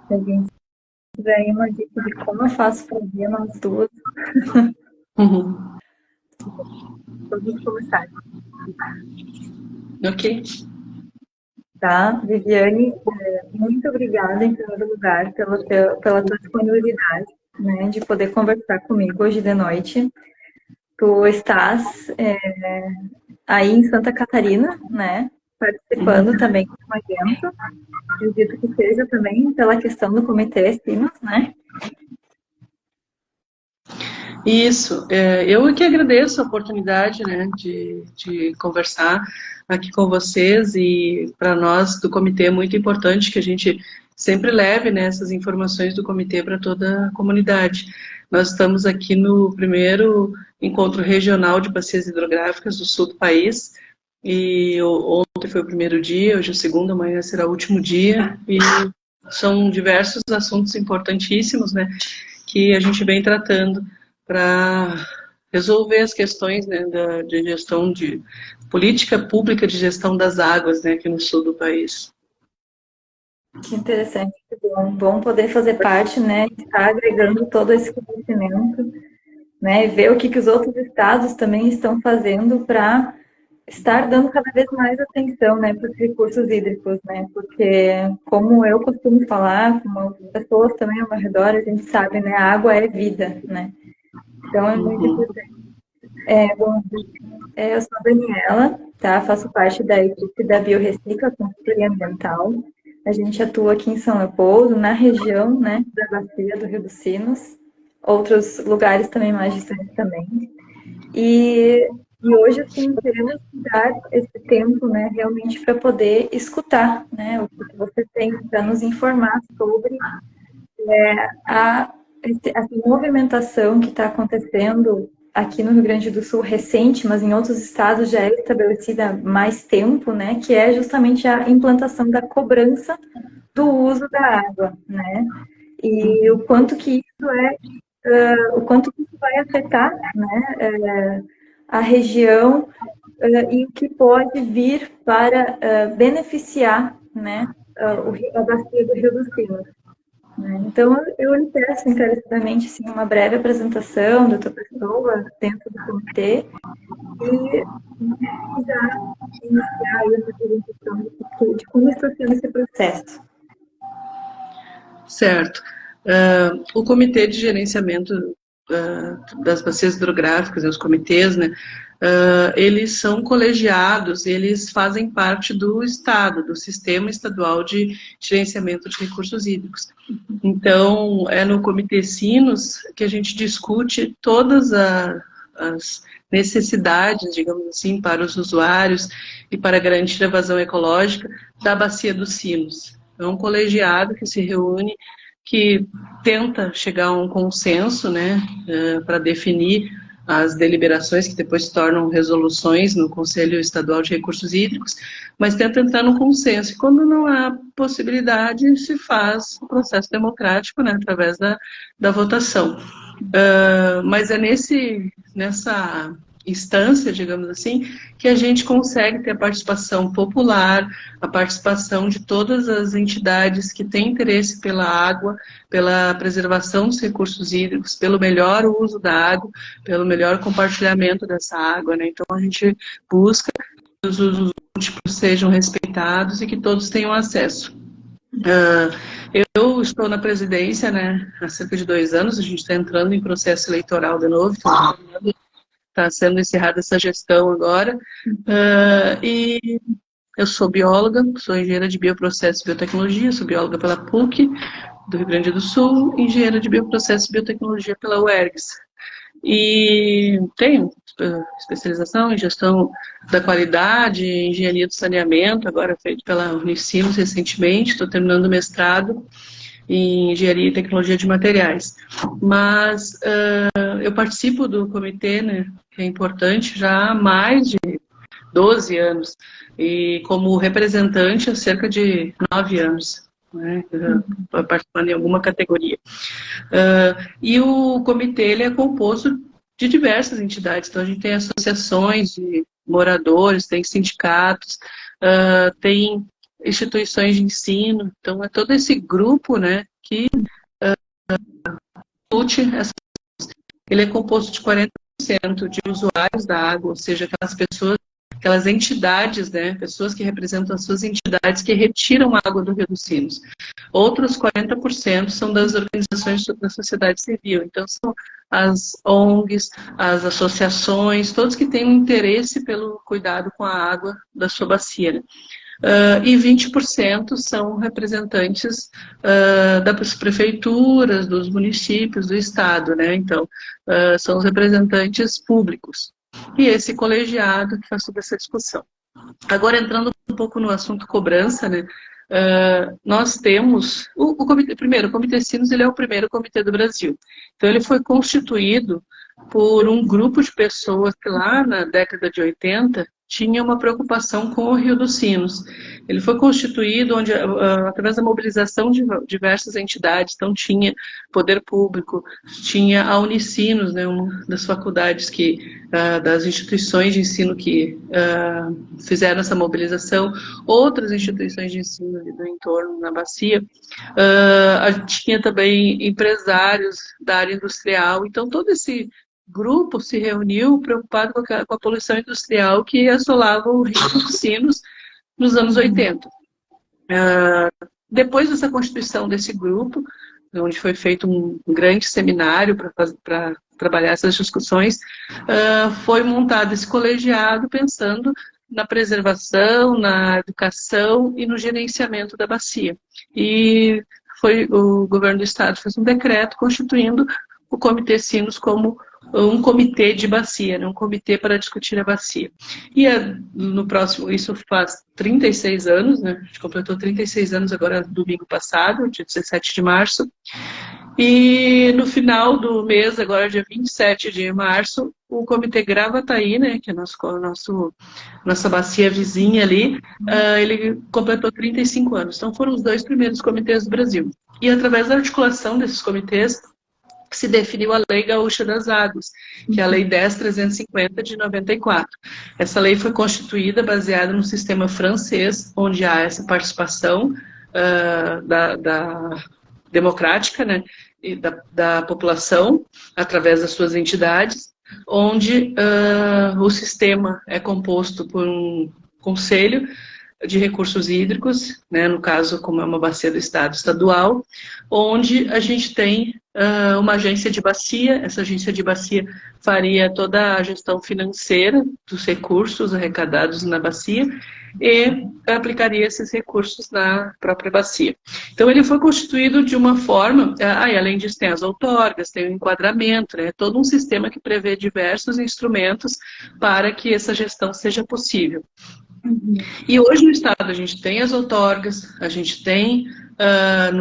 Se alguém tiver aí uma dica de como eu faço para ver nós duas, Uhum. todos começarem. Ok. Tá? Viviane, muito obrigada em primeiro lugar pela tua disponibilidade, né, de poder conversar comigo hoje de noite. Tu estás aí em Santa Catarina, né, participando Uhum. também de um evento, acredito que seja também pela questão do Comitê Sinos, né? Isso, eu que agradeço a oportunidade, né, de conversar aqui com vocês, e para nós do comitê é muito importante que a gente sempre leve, né, essas informações do comitê para toda a comunidade. Nós estamos aqui no primeiro encontro regional de bacias hidrográficas do sul do país, e ontem foi o primeiro dia, hoje é o segundo, amanhã será o último dia, e são diversos assuntos importantíssimos, né, que a gente vem tratando para resolver as questões, né, de gestão de política pública de gestão das águas, né, aqui no sul do país. Que interessante, que bom, bom poder fazer parte, né, estar agregando todo esse conhecimento, né, e ver o que os outros estados também estão fazendo para estar dando cada vez mais atenção, né, para os recursos hídricos, né, porque como eu costumo falar, como outras pessoas também ao meu redor, a gente sabe, né, a água é vida, né, então é muito Uhum. importante. Bom, eu sou a Daniela, tá, faço parte da equipe da Biorrecicla Consultoria Ambiental. A gente atua aqui em São Leopoldo, na região, né, da bacia do Rio dos Sinos, outros lugares também mais distantes também. E hoje, assim, queremos dar esse tempo, né, realmente para poder escutar, né, o que você tem para nos informar sobre a, essa movimentação que está acontecendo aqui no Rio Grande do Sul recente, mas em outros estados já é estabelecida há mais tempo, né, que é justamente a implantação da cobrança do uso da água, né, e o quanto que isso o quanto que isso vai afetar, né, a região e o que pode vir para beneficiar, né, a bacia do Rio dos Sinos. Né? Então, eu lhe peço encarecidamente assim, uma breve apresentação da tua pessoa dentro do comitê e já iniciar aí uma apresentação de como está sendo esse processo. Certo. O Comitê de Gerenciamento das Bacias Hidrográficas, os comitês, né, eles são colegiados, eles fazem parte do Estado, do Sistema Estadual de Gerenciamento de Recursos Hídricos. Então, é no Comitê Sinos que a gente discute todas as necessidades, digamos assim, para os usuários e para garantir a vazão ecológica da Bacia dos Sinos. É um colegiado que se reúne, que tenta chegar a um consenso, né, para definir as deliberações que depois se tornam resoluções no Conselho Estadual de Recursos Hídricos, mas tenta entrar no consenso. E quando não há possibilidade, se faz o processo democrático, né, através da votação. Mas é nessa instância, digamos assim, que a gente consegue ter a participação popular, a participação de todas as entidades que têm interesse pela água, pela preservação dos recursos hídricos, pelo melhor uso da água, pelo melhor compartilhamento dessa água, né? Então a gente busca que os usos múltiplos sejam respeitados e que todos tenham acesso. Eu estou na presidência, né, há cerca de 2 anos, a gente está entrando em processo eleitoral de novo, está sendo encerrada essa gestão agora, e eu sou bióloga, sou engenheira de bioprocesso e biotecnologia, sou bióloga pela PUC do Rio Grande do Sul, engenheira de bioprocesso e biotecnologia pela UERGS. E tenho especialização em gestão da qualidade, engenharia do saneamento, agora feito pela Unicinos recentemente, estou terminando o mestrado em engenharia e tecnologia de materiais. Mas eu participo do comitê, né, que é importante, já há mais de 12 anos, e como representante há cerca de 9 anos, né, participando em alguma categoria. E o comitê ele é composto de diversas entidades, então a gente tem associações de moradores, tem sindicatos, tem instituições de ensino, então é todo esse grupo, né, que lute essa. Ele é composto de 40% de usuários da água, ou seja, aquelas pessoas, aquelas entidades, né, pessoas que representam as suas entidades que retiram a água do Rio dos Sinos. Outros 40% são das organizações da sociedade civil. Então, são as ONGs, as associações, todos que têm um interesse pelo cuidado com a água da sua bacia, né? E 20% são representantes das prefeituras, dos municípios, do estado, né? Então, são os representantes públicos. E esse colegiado que faz toda essa discussão. Agora, entrando um pouco no assunto cobrança, né? Nós temos, primeiro, o Comitê Sinos, ele é o primeiro comitê do Brasil. Então, ele foi constituído por um grupo de pessoas que lá na década de 80 tinha uma preocupação com o Rio dos Sinos. Ele foi constituído através da mobilização de diversas entidades. Então, tinha poder público, tinha a Unicinos, né, uma das faculdades das instituições de ensino que fizeram essa mobilização, outras instituições de ensino do entorno, na bacia. Tinha também empresários da área industrial. Então, todo esse grupo se reuniu preocupado com a poluição industrial que assolava o Rio dos Sinos nos anos 80. Depois dessa constituição desse grupo, onde foi feito um grande seminário para trabalhar essas discussões, foi montado esse colegiado pensando na preservação, na educação e no gerenciamento da bacia. E o governo do estado fez um decreto constituindo o Comitê Sinos como um comitê de bacia, né? Um comitê para discutir a bacia. E no próximo, isso faz 36 anos, né? A gente completou 36 anos agora, domingo passado, dia 17 de março. E no final do mês, agora dia 27 de março, o Comitê Gravataí, né, que é nossa bacia vizinha ali, ele completou 35 anos. Então foram os 2 primeiros comitês do Brasil. E através da articulação desses comitês, se definiu a Lei Gaúcha das Águas, que é a Lei 10.350 de 94. Essa lei foi constituída baseada no sistema francês, onde há essa participação democrática, né, e da população, através das suas entidades, onde o sistema é composto por um conselho de recursos hídricos, né, no caso, como é uma bacia do estado estadual, onde a gente tem uma agência de bacia. Essa agência de bacia faria toda a gestão financeira dos recursos arrecadados na bacia e aplicaria esses recursos na própria bacia. Então, ele foi constituído de uma forma, e além disso tem as outorgas, tem o enquadramento, né, todo um sistema que prevê diversos instrumentos para que essa gestão seja possível. E hoje no estado a gente tem as outorgas, a gente tem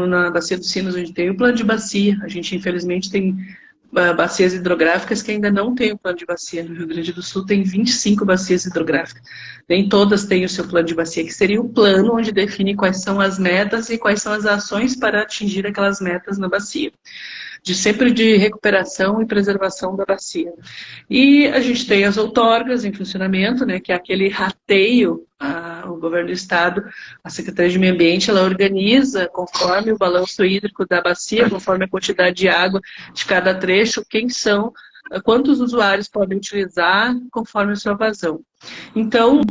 na Bacia dos Sinos, a gente tem o plano de bacia, a gente infelizmente tem bacias hidrográficas que ainda não tem o plano de bacia. No Rio Grande do Sul tem 25 bacias hidrográficas. Nem todas têm o seu plano de bacia, que seria o plano onde define quais são as metas e quais são as ações para atingir aquelas metas na bacia. Sempre de recuperação e preservação da bacia. E a gente tem as outorgas em funcionamento, né, que é aquele rateio, o governo do estado, a Secretaria de Meio Ambiente, ela organiza conforme o balanço hídrico da bacia, conforme a quantidade de água de cada trecho, quantos usuários podem utilizar conforme a sua vazão. Então,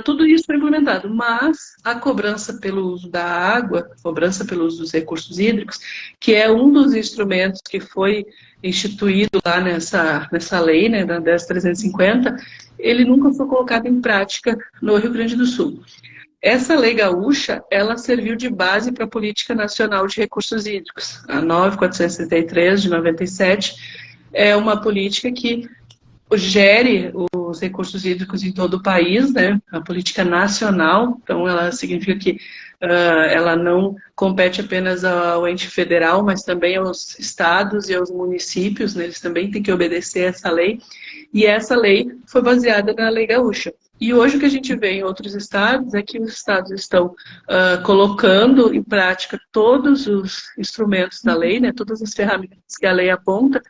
tudo isso foi implementado, mas a cobrança pelo uso da água, cobrança pelo uso dos recursos hídricos, que é um dos instrumentos que foi instituído lá nessa lei, né, da 10.350, ele nunca foi colocado em prática no Rio Grande do Sul. Essa lei gaúcha, ela serviu de base para a Política Nacional de Recursos Hídricos, a 9.463, de 97, é uma política que gere os recursos hídricos em todo o país, né? A política nacional, então ela significa que ela não compete apenas ao ente federal, mas também aos estados e aos municípios, né? Eles também têm que obedecer essa lei, e essa lei foi baseada na Lei Gaúcha. E hoje o que a gente vê em outros estados é que os estados estão colocando em prática todos os instrumentos da lei, né, todas as ferramentas que a lei aponta,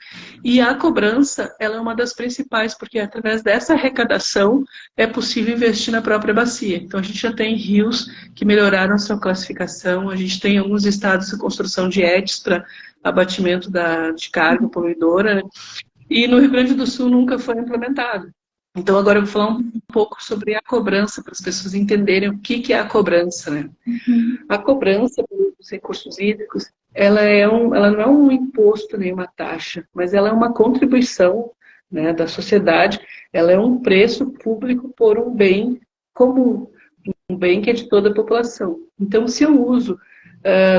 e a cobrança ela é uma das principais, porque através dessa arrecadação é possível investir na própria bacia. Então a gente já tem rios que melhoraram a sua classificação, a gente tem alguns estados de construção de ETs para abatimento de carga poluidora, né? E no Rio Grande do Sul nunca foi implementado. Então agora eu vou falar um pouco sobre a cobrança, para as pessoas entenderem o que é a cobrança, né? A cobrança dos recursos hídricos, ela não é um imposto nem uma taxa, mas ela é uma contribuição, né, da sociedade, ela é um preço público por um bem comum, um bem que é de toda a população. Então, se eu uso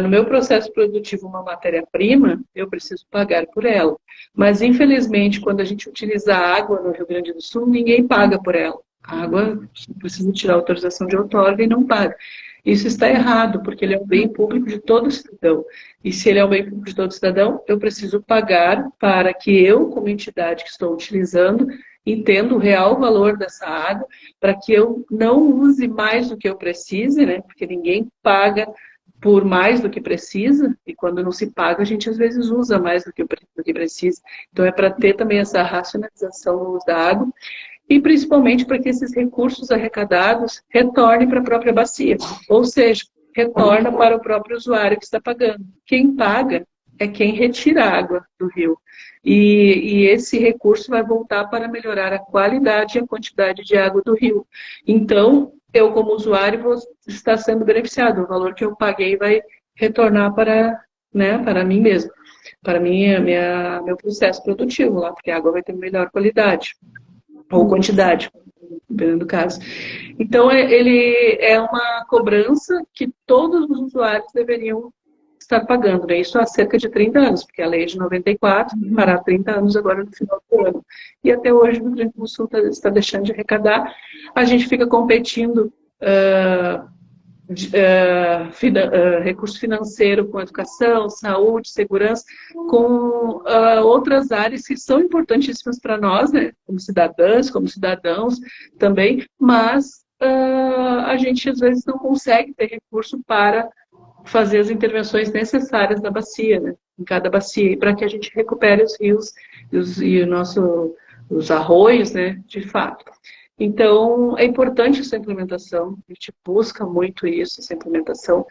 no meu processo produtivo uma matéria-prima, eu preciso pagar por ela. Mas, infelizmente, quando a gente utiliza a água no Rio Grande do Sul, ninguém paga por ela. A água, precisa tirar autorização de outorga e não paga. Isso está errado, porque ele é um bem público de todo cidadão. E se ele é um bem público de todo cidadão, eu preciso pagar para que eu, como entidade que estou utilizando, entenda o real valor dessa água, para que eu não use mais do que eu precise, né? Porque ninguém paga por mais do que precisa, e quando não se paga, a gente às vezes usa mais do que precisa. Então é para ter também essa racionalização no uso da água, e principalmente para que esses recursos arrecadados retornem para a própria bacia, ou seja, retorna para o próprio usuário que está pagando. Quem paga é quem retira a água do rio. E esse recurso vai voltar para melhorar a qualidade e a quantidade de água do rio. Então, eu como usuário vou estar sendo beneficiado. O valor que eu paguei vai retornar para, né, para mim mesmo, para meu processo produtivo lá, porque a água vai ter melhor qualidade ou quantidade, dependendo do caso. Então, ele é uma cobrança que todos os usuários deveriam estar pagando, né? Isso há cerca de 30 anos, porque a lei é de 94, fará 30 anos agora no final do ano. E até hoje o Rio Grande do Sul está deixando de arrecadar. A gente fica competindo recurso financeiro com educação, saúde, segurança, com outras áreas que são importantíssimas para nós, né? Como cidadãs, como cidadãos também, mas a gente às vezes não consegue ter recurso para fazer as intervenções necessárias na bacia, né? Em cada bacia, para que a gente recupere os rios os arroios, né? De fato. Então, é importante essa implementação, a gente busca muito isso, essa implementação.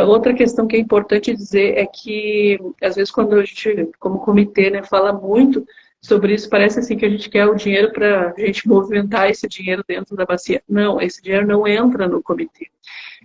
Outra questão que é importante dizer é que, às vezes, quando a gente, como comitê, né, fala muito sobre isso, parece assim que a gente quer o dinheiro para a gente movimentar esse dinheiro dentro da bacia. Não, esse dinheiro não entra no comitê.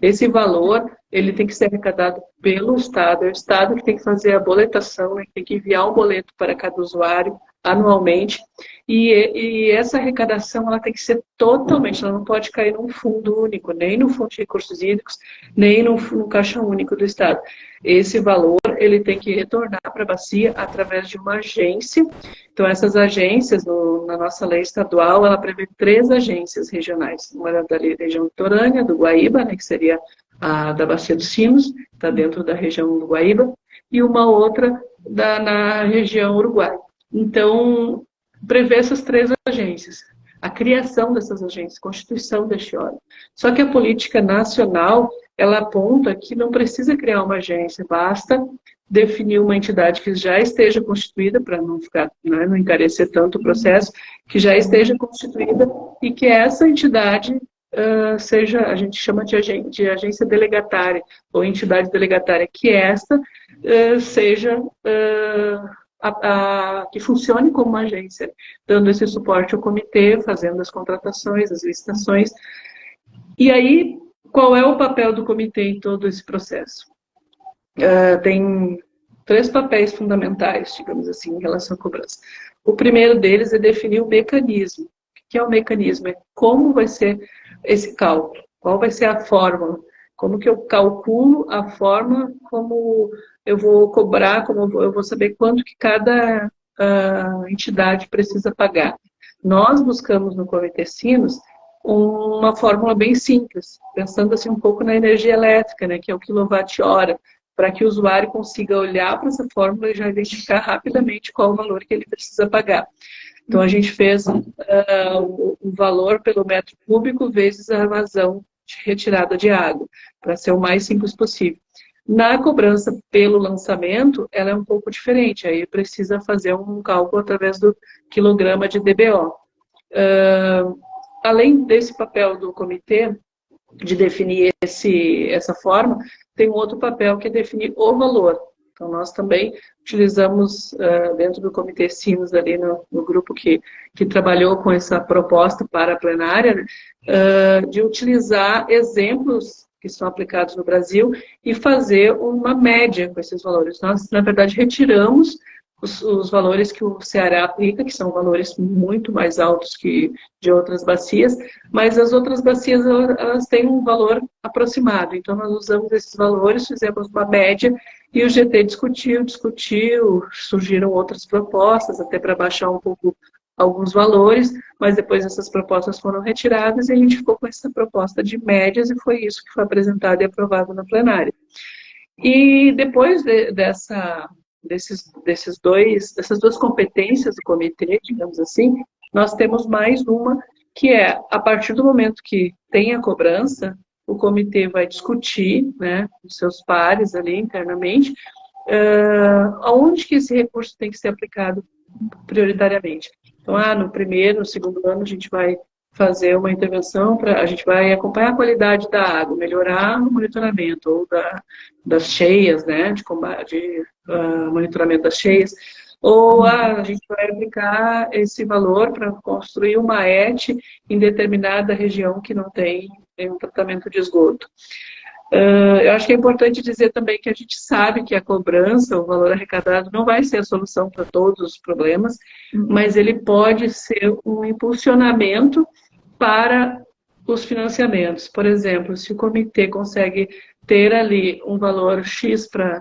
Esse valor, ele tem que ser arrecadado pelo Estado, é o Estado que tem que fazer a boletação, né, que tem que enviar um boleto para cada usuário anualmente, e essa arrecadação ela tem que ser totalmente, ela não pode cair num fundo único, nem no Fundo de Recursos Hídricos, nem no Caixa Único do Estado. Esse valor ele tem que retornar para a bacia através de uma agência. Então essas agências, na nossa lei estadual, ela prevê 3 agências regionais, uma da região litorânea, do Guaíba, né, que seria a da Bacia dos Sinos, está dentro da região do Guaíba, e uma outra na região Uruguai. Então, prevê essas 3 agências, a criação dessas agências, constituição deste órgão. Só que a política nacional, ela aponta que não precisa criar uma agência, basta definir uma entidade que já esteja constituída, para não ficar, né, não encarecer tanto o processo, que já esteja constituída e que essa entidade seja, a gente chama de agência delegatária, ou entidade delegatária, que esta seja... que funcione como uma agência, dando esse suporte ao comitê, fazendo as contratações, as licitações. E aí, qual é o papel do comitê em todo esse processo? Tem 3 papéis fundamentais, digamos assim, em relação à cobrança. O primeiro deles é definir o mecanismo. O que é o mecanismo? É como vai ser esse cálculo, qual vai ser a fórmula, como que eu calculo a forma como eu vou cobrar, como eu vou saber quanto que cada entidade precisa pagar. Nós buscamos no Comitê Sinos uma fórmula bem simples, pensando assim um pouco na energia elétrica, né, que é o quilowatt-hora, para que o usuário consiga olhar para essa fórmula e já identificar rapidamente qual o valor que ele precisa pagar. Então, a gente fez o valor pelo metro cúbico vezes a vazão de retirada de água, para ser o mais simples possível. Na cobrança pelo lançamento, ela é um pouco diferente, aí precisa fazer um cálculo através do quilograma de DBO. Além desse papel do comitê, de definir essa forma, tem um outro papel que é definir o valor. Então, nós também utilizamos, dentro do Comitê Sinos, ali no grupo que trabalhou com essa proposta para a plenária, né, de utilizar exemplos que são aplicados no Brasil e fazer uma média com esses valores. Nós, na verdade, retiramos os valores que o Ceará aplica, que são valores muito mais altos que de outras bacias, mas as outras bacias elas têm um valor aproximado. Então, nós usamos esses valores, fizemos uma média, e o GT discutiu, surgiram outras propostas, até para baixar um pouco alguns valores, mas depois essas propostas foram retiradas e a gente ficou com essa proposta de médias e foi isso que foi apresentado e aprovado na plenária. E depois dessas duas competências do comitê, digamos assim, nós temos mais uma, que é, a partir do momento que tem a cobrança, o comitê vai discutir, né, com seus pares ali internamente, aonde que esse recurso tem que ser aplicado prioritariamente. Então, no primeiro, no segundo ano, a gente vai fazer uma intervenção, a gente vai acompanhar a qualidade da água, melhorar o monitoramento, ou das cheias, né, de monitoramento das cheias, ou a gente vai aplicar esse valor para construir uma ET em determinada região que não tem um tratamento de esgoto. Eu acho que é importante dizer também que a gente sabe que a cobrança, o valor arrecadado, não vai ser a solução para todos os problemas, mas ele pode ser um impulsionamento para os financiamentos. Por exemplo, se o comitê consegue ter ali um valor X para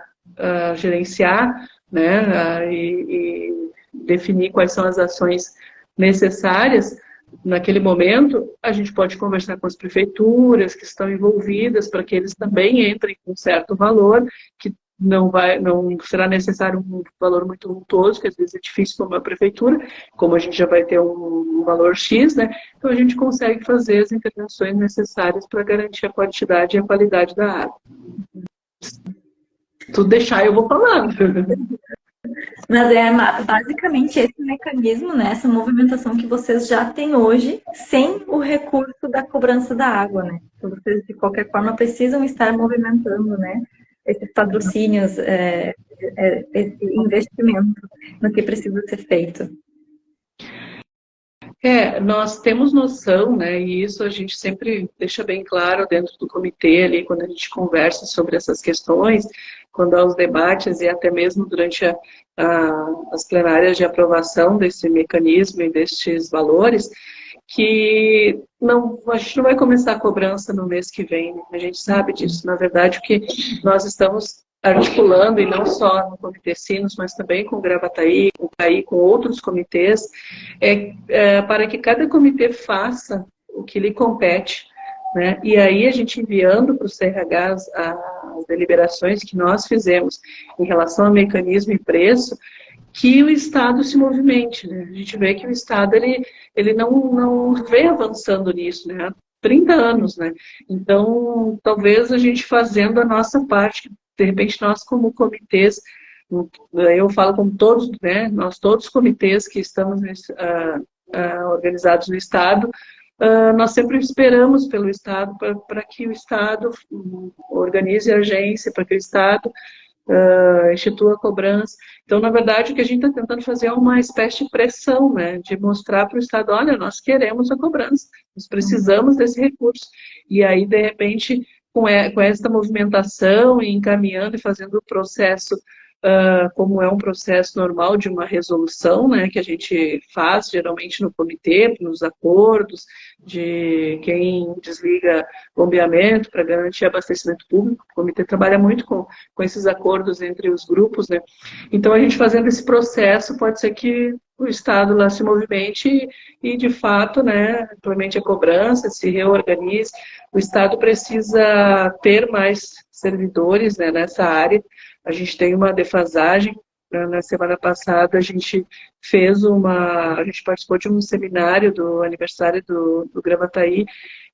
gerenciar, né, e definir quais são as ações necessárias, naquele momento, a gente pode conversar com as prefeituras que estão envolvidas para que eles também entrem com um certo valor, que não será necessário um valor muito vultoso, que às vezes é difícil para uma prefeitura, como a gente já vai ter um valor X, né? Então a gente consegue fazer as intervenções necessárias para garantir a quantidade e a qualidade da água. Se tu deixar, eu vou falando. Mas é basicamente esse mecanismo, né, essa movimentação que vocês já têm hoje, sem o recurso da cobrança da água, né? Então, vocês, de qualquer forma, precisam estar movimentando, né, esses patrocínios, esse investimento no que precisa ser feito. Nós temos noção, né, e isso a gente sempre deixa bem claro dentro do comitê ali, quando a gente conversa sobre essas questões, quando há os debates e até mesmo durante as plenárias de aprovação desse mecanismo e destes valores, que a gente não vai começar a cobrança no mês que vem, né? A gente sabe disso. Na verdade, o que nós estamos articulando, e não só no Comitê Sinos, mas também com o Gravataí, com o CAI, com outros comitês, para que cada comitê faça o que lhe compete, né? E aí a gente enviando para o CRH as deliberações que nós fizemos em relação ao mecanismo e preço, que o Estado se movimente, né? A gente vê que o Estado ele não vem avançando nisso, né? Há 30 anos, né? Então, talvez a gente fazendo a nossa parte, de repente nós como comitês, eu falo como todos, né? Nós todos os comitês que estamos organizados no Estado, nós sempre esperamos pelo Estado para que o Estado organize a agência, para que o Estado institua a cobrança. Então, na verdade, o que a gente está tentando fazer é uma espécie de pressão, né, de mostrar para o Estado, olha, nós queremos a cobrança, nós precisamos desse recurso. E aí, de repente, com esta movimentação e encaminhando e fazendo o processo como é um processo normal de uma resolução, né, que a gente faz geralmente no comitê, nos acordos de quem desliga bombeamento para garantir abastecimento público. O comitê trabalha muito com esses acordos entre os grupos, né? Então, a gente fazendo esse processo, pode ser que o Estado lá se movimente e de fato, né, implemente a cobrança, se reorganize. O Estado precisa ter mais servidores, né, nessa área. A gente tem uma defasagem na semana passada, a gente a gente participou de um seminário do aniversário do Gravataí,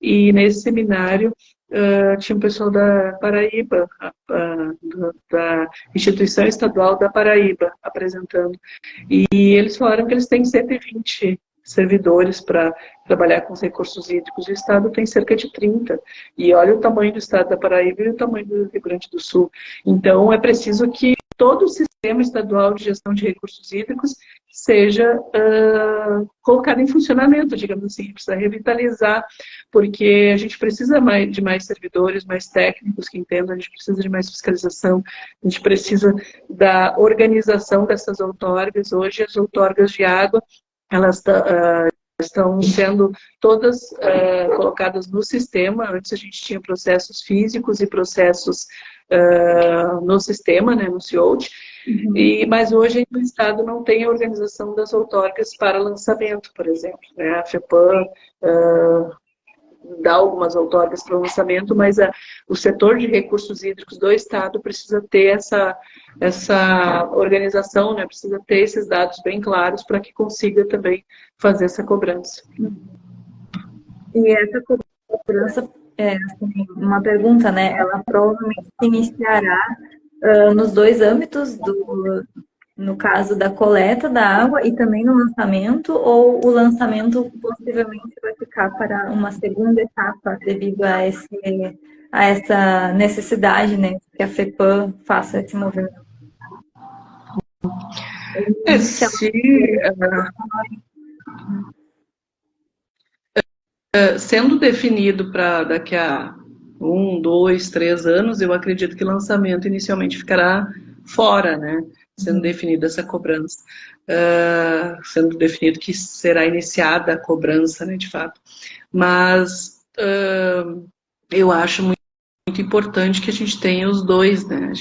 e nesse seminário tinha um pessoal da Paraíba, da Instituição Estadual da Paraíba, apresentando. E eles falaram que eles têm 120 servidores para trabalhar com os recursos hídricos. O estado tem cerca de 30. E olha o tamanho do estado da Paraíba e o tamanho do Rio Grande do Sul. Então, é preciso que todo o sistema estadual de gestão de recursos hídricos seja colocado em funcionamento, digamos assim. Precisa revitalizar, porque a gente precisa de mais servidores, mais técnicos que entendam, a gente precisa de mais fiscalização, a gente precisa da organização dessas outorgas. Hoje, as outorgas de água, elas estão sendo todas colocadas no sistema. Antes a gente tinha processos físicos e processos no sistema, né, no CIOT, mas hoje o Estado não tem a organização das outorgas para lançamento, por exemplo. Né? A FEPAM dá algumas outorgas para o lançamento, mas o setor de recursos hídricos do Estado precisa ter essa organização, né? Precisa ter esses dados bem claros para que consiga também fazer essa cobrança. E essa cobrança, assim, uma pergunta, né? Ela provavelmente se iniciará nos dois âmbitos, no caso da coleta da água e também no lançamento, ou o lançamento possivelmente vai ficar para uma segunda etapa devido a essa necessidade, né, que a FEPAM faça esse movimento? Sendo definido para daqui a 1, 2, 3 anos, eu acredito que o lançamento inicialmente ficará fora, né? Sendo definida essa cobrança, sendo definido que será iniciada a cobrança, né, de fato. Mas eu acho muito importante que a gente tenha os dois, né?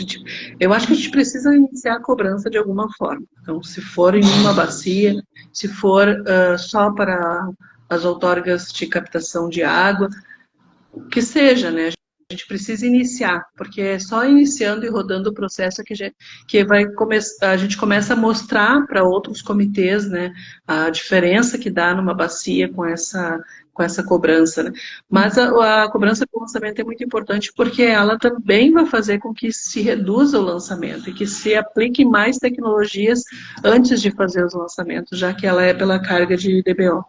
Eu acho que a gente precisa iniciar a cobrança de alguma forma. Então, se for em uma bacia, se for só para as outorgas de captação de água, que seja, né? A gente precisa iniciar, porque é só iniciando e rodando o processo que a gente começa a mostrar para outros comitês, né, a diferença que dá numa bacia com essa cobrança, né? Mas a cobrança do lançamento é muito importante porque ela também vai fazer com que se reduza o lançamento e que se aplique mais tecnologias antes de fazer os lançamentos, já que ela é pela carga de DBO.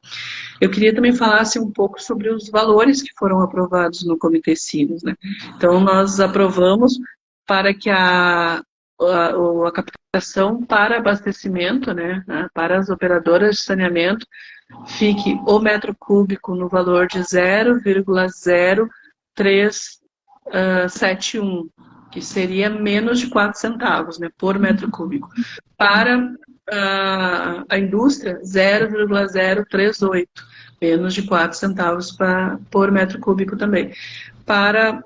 Eu queria também falar um pouco sobre os valores que foram aprovados no Comitê Sinos, né? Então, nós aprovamos para que a captação para abastecimento, né, para as operadoras de saneamento, fique o metro cúbico no valor de 0,0371, que seria menos de 4 centavos, né, por metro cúbico. Para a indústria, 0,038, menos de 4 centavos por metro cúbico também. Para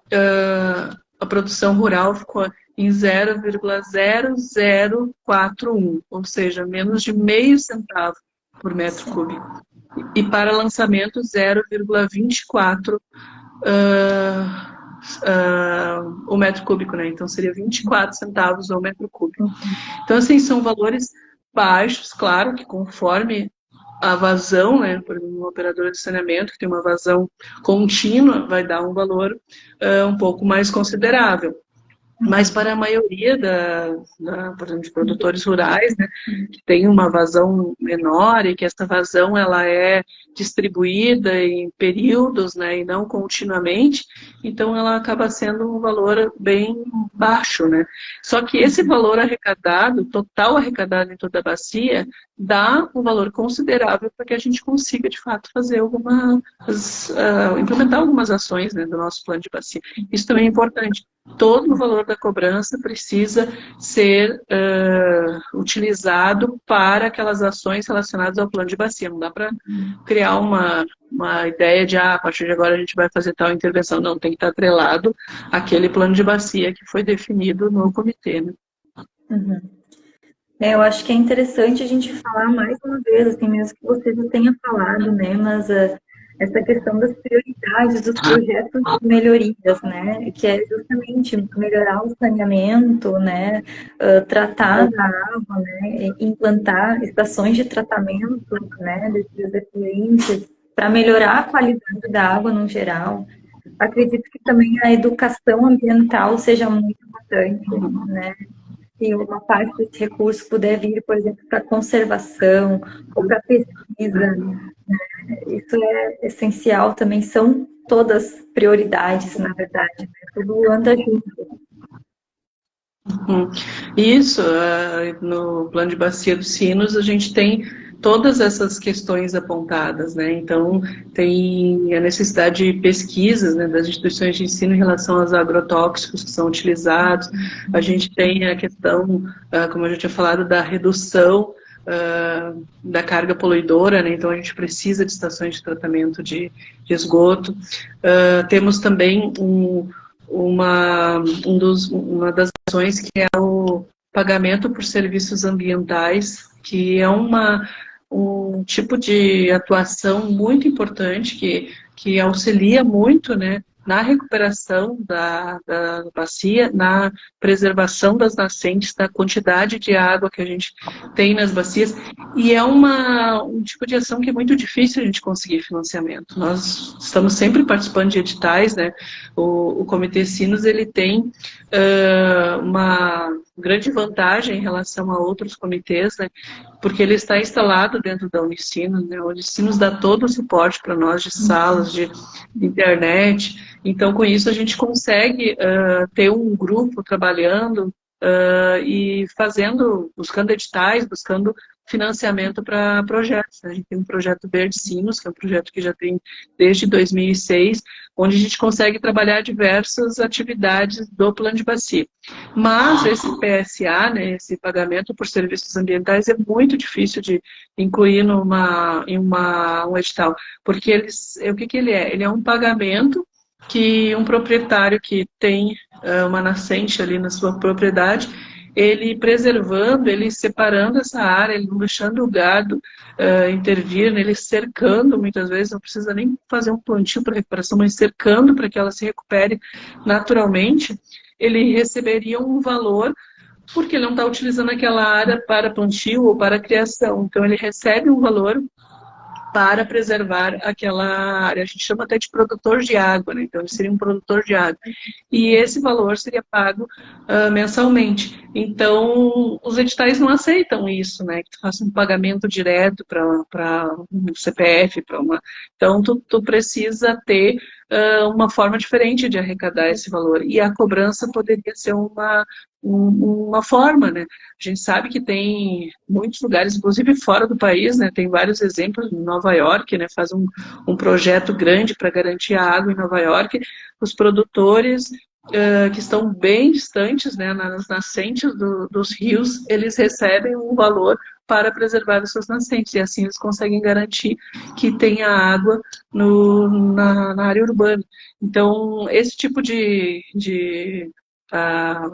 a produção rural, ficou em 0,0041, ou seja, menos de meio centavo por metro cúbico. E para lançamento, 0,24 o metro cúbico, né? Então seria 24 centavos ao metro cúbico. Então, assim, são valores baixos, claro que conforme a vazão, né, por exemplo, uma operadora de saneamento que tem uma vazão contínua, vai dar um valor um pouco mais considerável. Mas para a maioria por exemplo, de produtores rurais, né, que tem uma vazão menor e que essa vazão ela é distribuída em períodos, né, e não continuamente, então ela acaba sendo um valor bem baixo, né? Só que esse valor arrecadado, total arrecadado em toda a bacia, dá um valor considerável para que a gente consiga, de fato, fazer implementar algumas ações, né, do nosso plano de bacia. Isso também é importante. Todo o valor da cobrança precisa ser utilizado para aquelas ações relacionadas ao plano de bacia. Não dá para criar uma ideia de, a partir de agora a gente vai fazer tal intervenção. Não, tem que estar atrelado àquele plano de bacia que foi definido no comitê, né? Uhum. Eu acho que é interessante a gente falar mais uma vez, assim, mesmo que você já tenha falado, né, mas essa questão das prioridades dos projetos de melhorias, né, que é justamente melhorar o saneamento, né, tratar a água, né, implantar estações de tratamento, né, desses efluentes, para melhorar a qualidade da água no geral. Acredito que também a educação ambiental seja muito importante, né, se uma parte desse recurso puder vir, por exemplo, para conservação ou para pesquisa, isso é essencial também, são todas prioridades, na verdade, né? Tudo anda junto. Uhum. Isso, no plano de bacia dos sinos, a gente tem todas essas questões apontadas, né? Então, tem a necessidade de pesquisas, né, das instituições de ensino em relação aos agrotóxicos que são utilizados. A gente tem a questão, como eu já tinha falado, da redução da carga poluidora, né? Então, a gente precisa de estações de tratamento de esgoto. Temos também uma das ações que é o pagamento por serviços ambientais, que é um tipo de atuação muito importante que auxilia muito, né, na recuperação da bacia, na preservação das nascentes, da quantidade de água que a gente tem nas bacias, e é um tipo de ação que é muito difícil a gente conseguir financiamento. Nós estamos sempre participando de editais, né? O Comitê Sinos, ele tem uma grande vantagem em relação a outros comitês, né? Porque ele está instalado dentro da Unicinos, né? A Unicinos dá todo o suporte para nós de salas, de internet. Então, com isso, a gente consegue ter um grupo trabalhando e buscando editais, buscando financiamento para projetos, né? A gente tem um projeto Verde Sinos, que é um projeto que já tem desde 2006, onde a gente consegue trabalhar diversas atividades do plano de bacia. Mas esse PSA, né, esse pagamento por serviços ambientais, é muito difícil de incluir um edital, porque o que ele é? Ele é um pagamento que um proprietário que tem uma nascente ali na sua propriedade, ele preservando, ele separando essa área, ele não deixando o gado intervir, né, ele cercando, muitas vezes, não precisa nem fazer um plantio para recuperação, mas cercando para que ela se recupere naturalmente, ele receberia um valor porque ele não está utilizando aquela área para plantio ou para criação. Então, ele recebe um valor para preservar aquela área. A gente chama até de produtor de água, né? Então, ele seria um produtor de água. E esse valor seria pago mensalmente. Então, os editais não aceitam isso, né? Que tu faça um pagamento direto para um CPF, para uma... Então, tu precisa ter uma forma diferente de arrecadar esse valor. E a cobrança poderia ser uma forma, né? A gente sabe que tem muitos lugares, inclusive fora do país, né? Tem vários exemplos. Em Nova York, né? Faz um projeto grande para garantir a água em Nova York. Os produtores que estão bem distantes, né? Nas nascentes dos rios, eles recebem um valor para preservar as suas nascentes, e assim eles conseguem garantir que tenha água na área urbana. Então, esse tipo de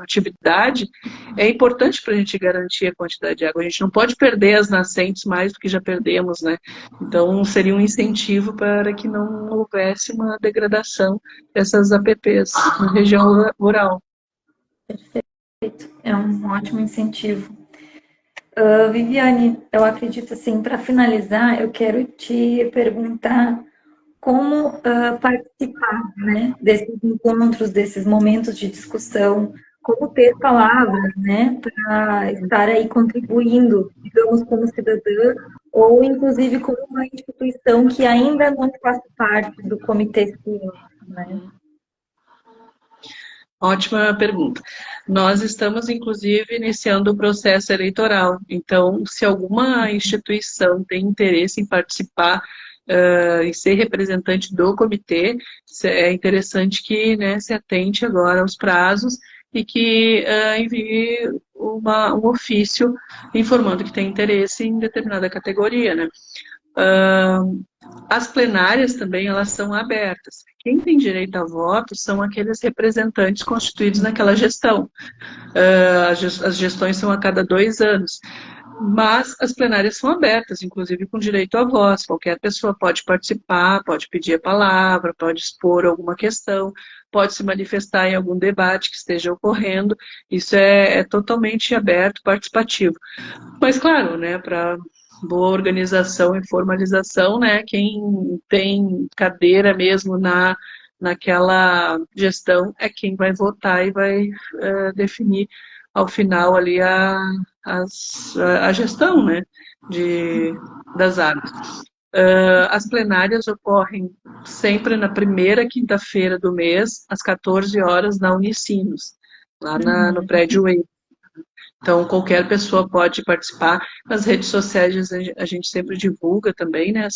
atividade é importante para a gente garantir a quantidade de água. A gente não pode perder as nascentes mais do que já perdemos, né? Então, seria um incentivo para que não houvesse uma degradação dessas APPs na região rural. Perfeito. É um ótimo incentivo. Viviane, eu acredito assim, para finalizar, eu quero te perguntar como participar, né, desses encontros, desses momentos de discussão, como ter palavras, né, para estar aí contribuindo, digamos, como cidadã, ou inclusive como uma instituição que ainda não faz parte do Comitê Civil, né? Ótima pergunta. Nós estamos, inclusive, iniciando o processo eleitoral. Então, se alguma instituição tem interesse em participar e ser representante do comitê, é interessante que, né, se atente agora aos prazos e que envie um ofício informando que tem interesse em determinada categoria, né? As plenárias também, elas são abertas. Quem tem direito a voto são aqueles representantes constituídos naquela gestão. As gestões são a cada 2 anos. Mas as plenárias são abertas, inclusive com direito à voz. Qualquer pessoa pode participar, pode pedir a palavra, pode expor alguma questão, pode se manifestar em algum debate que esteja ocorrendo. Isso é totalmente aberto, participativo. Mas, claro, né, para boa organização e formalização, né, quem tem cadeira mesmo naquela gestão é quem vai votar e vai definir ao final ali a gestão, né, das áreas. As plenárias ocorrem sempre na primeira quinta-feira do mês, às 14 horas, na Unicinos, lá no prédio EI. Então, qualquer pessoa pode participar. Nas redes sociais, a gente sempre divulga também, né,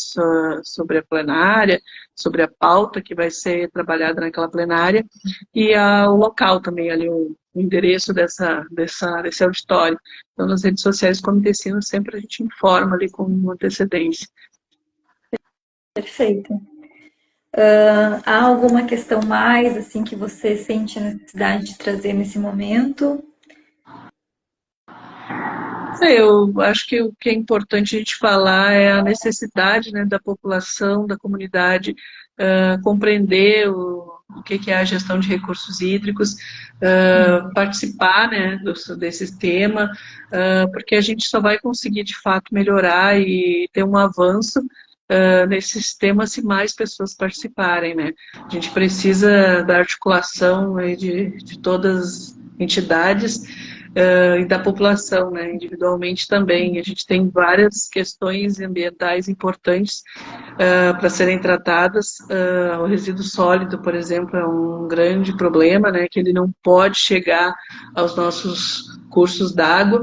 sobre a plenária, sobre a pauta que vai ser trabalhada naquela plenária, e o local também, ali, o endereço desse auditório. Então, nas redes sociais do Comitê Sino, sempre a gente informa ali com antecedência. Perfeito. Há alguma questão mais, assim, que você sente a necessidade de trazer nesse momento? Eu acho que o que é importante a gente falar é a necessidade, né, da população, da comunidade, compreender o que é a gestão de recursos hídricos, participar, né, desse tema, porque a gente só vai conseguir, de fato, melhorar e ter um avanço nesse sistema se mais pessoas participarem, né? A gente precisa da articulação aí de todas as entidades e da população, né, individualmente também. A gente tem várias questões ambientais importantes para serem tratadas. O resíduo sólido, por exemplo, é um grande problema, né, que ele não pode chegar aos nossos cursos d'água.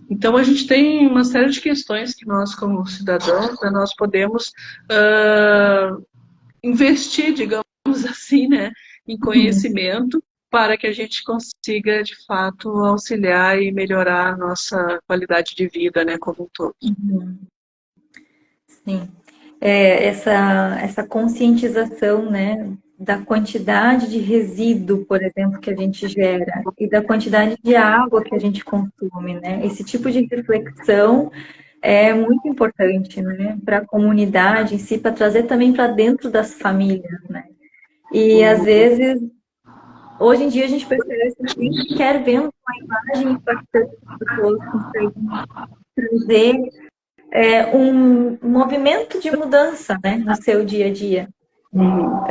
Então, a gente tem uma série de questões que nós, como cidadãos, né, nós podemos investir, digamos assim, né, em conhecimento, para que a gente consiga, de fato, auxiliar e melhorar a nossa qualidade de vida, né, como um todo. Sim. Essa conscientização, né, da quantidade de resíduo, por exemplo, que a gente gera e da quantidade de água que a gente consome, né? Esse tipo de reflexão é muito importante, né, para a comunidade em si, para trazer também para dentro das famílias, né? E às vezes, hoje em dia a gente percebe que nem sequer vendo uma imagem impactante, as pessoas conseguem trazer um movimento de mudança, né, no seu dia a dia. Uma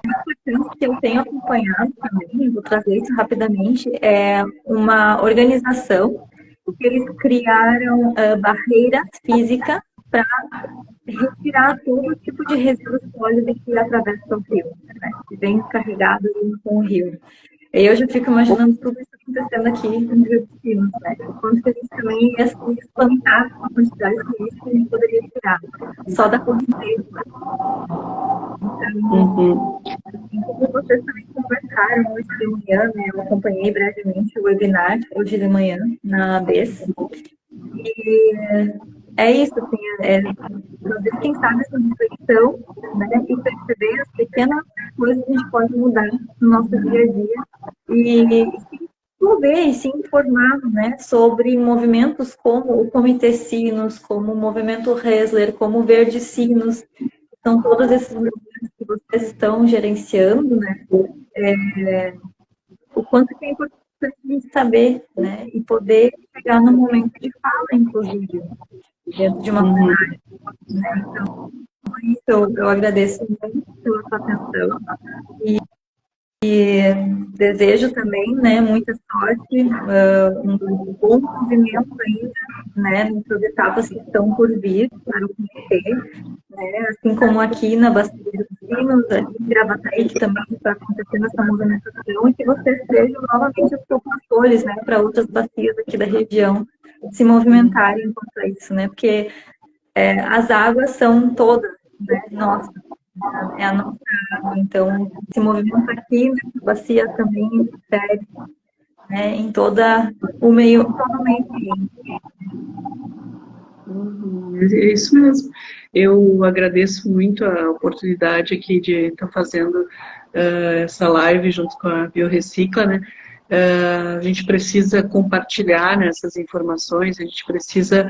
importante que eu tenho acompanhado também, vou trazer isso rapidamente, é uma organização que eles criaram barreiras físicas para retirar todo tipo de resíduo sólido que atravessa o rio, né, que vem carregado com o rio. E eu já fico imaginando tudo isso acontecendo aqui no Rio dos Sinos, né? O quanto que a gente também ia se espantar com a quantidade de lixo que a gente poderia tirar, só da correnteza. Então, como vocês também conversaram hoje de manhã, né? Eu acompanhei brevemente o webinar hoje de manhã na ABES. E é isso, assim, fazer, quem sabe, essa reflexão, né, e perceber as pequenas coisas que a gente pode mudar no nosso dia a dia e se envolver e se informar, né, sobre movimentos como o Comitê Sinos, como o Movimento Resler, como o Verde Sinos, são todos esses movimentos que vocês estão gerenciando, né, o quanto que é importante a gente saber, né, e poder chegar no momento de fala, inclusive, dentro de uma plenária, né? Então, por isso eu agradeço muito pela sua atenção e desejo também, né, muita sorte, um bom movimento ainda, né, nessas etapas que estão por vir para o comitê, né, assim como aqui na Bacia dos Sinos, ali em Gravataí, que também está acontecendo essa movimentação, e que vocês sejam novamente os propulsores, né, para outras bacias aqui da região se movimentarem contra isso, né, porque as águas são todas, né, nossas, é a nossa água, então esse movimento aqui na bacia também interfere, né, em todo o meio ambiente. É isso mesmo. Eu agradeço muito a oportunidade aqui de estar fazendo essa live junto com a Biorrecicla, né? A gente precisa compartilhar, né, essas informações, a gente precisa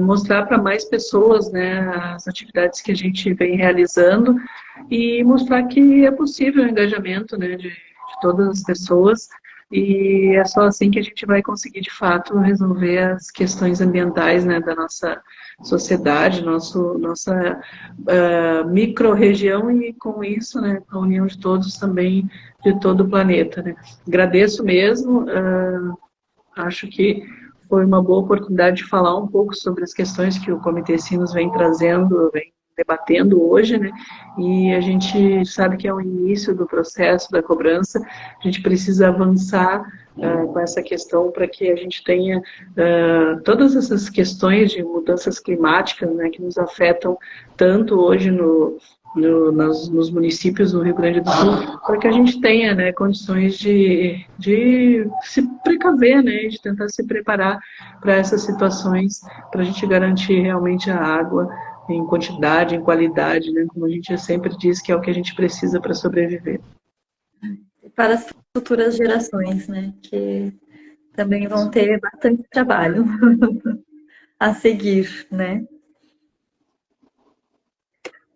mostrar para mais pessoas, né, as atividades que a gente vem realizando e mostrar que é possível o engajamento, né, de todas as pessoas, e é só assim que a gente vai conseguir, de fato, resolver as questões ambientais, né, da nossa sociedade, nossa micro-região, e com isso, né, a união de todos também, de todo o planeta, né. Agradeço mesmo, acho que foi uma boa oportunidade de falar um pouco sobre as questões que o Comitê Sinos vem trazendo, vem debatendo hoje, né? E a gente sabe que é o início do processo da cobrança, a gente precisa avançar com essa questão para que a gente tenha todas essas questões de mudanças climáticas, né, que nos afetam tanto hoje nos municípios do Rio Grande do Sul, para que a gente tenha, né, condições de se precaver, né, de tentar se preparar para essas situações, para a gente garantir realmente a água em quantidade, em qualidade, né, como a gente sempre diz que é o que a gente precisa para sobreviver. Para as futuras gerações, né? Que também vão ter bastante trabalho a seguir, né?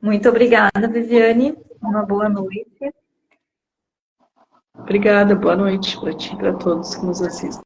Muito obrigada, Viviane. Uma boa noite. Obrigada, boa noite para ti e para todos que nos assistem.